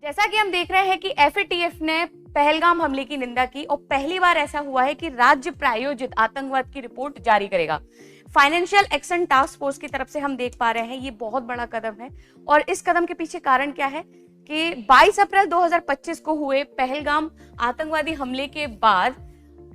जैसा कि हम देख रहे हैं कि एफएटीएफ ने पहलगाम हमले की निंदा की और पहली बार ऐसा हुआ है कि राज्य प्रायोजित आतंकवाद की रिपोर्ट जारी करेगा। फाइनेंशियल एक्शन टास्क फोर्स की तरफ से हम देख पा रहे हैं, ये बहुत बड़ा कदम है। और इस कदम के पीछे कारण क्या है कि 22 अप्रैल 2025 को हुए पहलगाम आतंकवादी हमले के बाद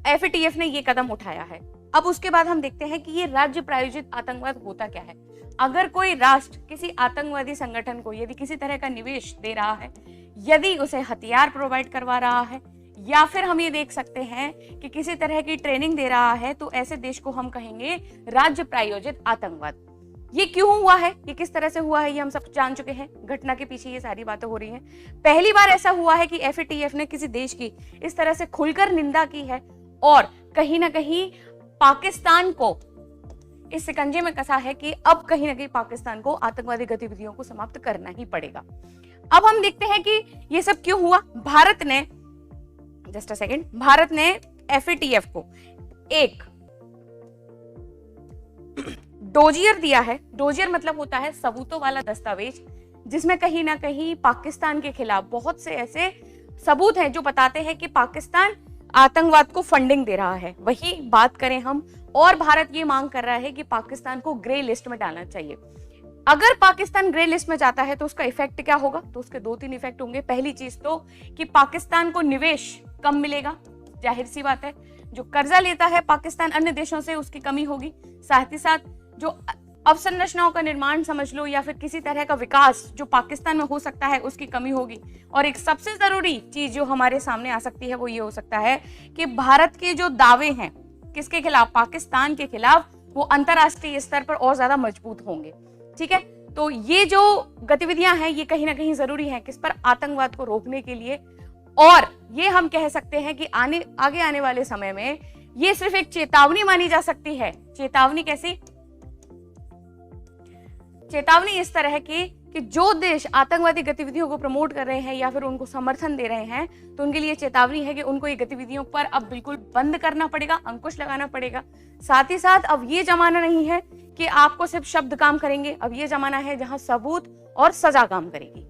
एफएटीएफ ने ये कदम उठाया है। अब उसके बाद हम देखते हैं कि ये राज्य प्रायोजित आतंकवाद होता क्या है। अगर कोई राष्ट्र किसी आतंकवादी संगठन को यदि किसी तरह का निवेश दे रहा है, यदि उसे हथियार प्रोवाइड करवा रहा है, या फिर हम ये देख सकते हैं कि किसी तरह की ट्रेनिंग दे रहा है, तो ऐसे देश को हम कहेंगे राज्य प्रायोजित आतंकवाद। ये क्यों हुआ है, ये किस तरह से हुआ है, ये हम सब जान चुके हैं। घटना के पीछे ये सारी बातें हो रही हैं। पहली बार ऐसा हुआ है कि एफएटीएफ ने किसी देश की इस तरह से खुलकर निंदा की है और कहीं ना कहीं पाकिस्तान को इस शिकंजे में कसा है कि अब कहीं ना कहीं पाकिस्तान को आतंकवादी गतिविधियों को समाप्त करना ही पड़ेगा। अब हम देखते हैं कि ये सब क्यों हुआ। भारत ने एफएटीएफ को एक डोजियर दिया है। डोजियर मतलब होता है सबूतों वाला दस्तावेज, जिसमें कहीं ना कहीं पाकिस्तान के खिलाफ बहुत से ऐसे सबूत हैं जो बताते हैं कि पाकिस्तान आतंकवाद को फंडिंग दे रहा है। वही बात करें हम, और भारत ये मांग कर रहा है कि पाकिस्तान को ग्रे लिस्ट में डालना चाहिए। अगर पाकिस्तान ग्रे लिस्ट में जाता है तो उसका इफेक्ट क्या होगा, तो उसके 2-3 इफेक्ट होंगे। पहली चीज तो कि पाकिस्तान को निवेश कम मिलेगा, जाहिर सी बात है। जो कर्जा लेता है पाकिस्तान अन्य देशों से, उसकी कमी होगी। साथ ही साथ जो अवसंरचनाओं का निर्माण समझ लो या फिर किसी तरह का विकास जो पाकिस्तान में हो सकता है, उसकी कमी होगी। और एक सबसे जरूरी चीज जो हमारे सामने आ सकती है वो ये हो सकता है कि भारत के जो दावे हैं किसके खिलाफ, पाकिस्तान के खिलाफ, वो अंतरराष्ट्रीय स्तर पर और ज्यादा मजबूत होंगे। ठीक है, तो ये जो गतिविधियां हैं ये कहीं ना कहीं जरूरी है किस पर, आतंकवाद को रोकने के लिए। और ये हम कह सकते हैं कि आगे आने वाले समय में ये सिर्फ एक चेतावनी मानी जा सकती है। चेतावनी कैसी? चेतावनी इस तरह की कि जो देश आतंकवादी गतिविधियों को प्रमोट कर रहे हैं या फिर उनको समर्थन दे रहे हैं, तो उनके लिए चेतावनी है कि उनको ये गतिविधियों पर अब बिल्कुल बंद करना पड़ेगा, अंकुश लगाना पड़ेगा। साथ ही साथ अब ये जमाना नहीं है कि आपको सिर्फ शब्द काम करेंगे, अब ये जमाना है जहां सबूत और सजा काम करेगी।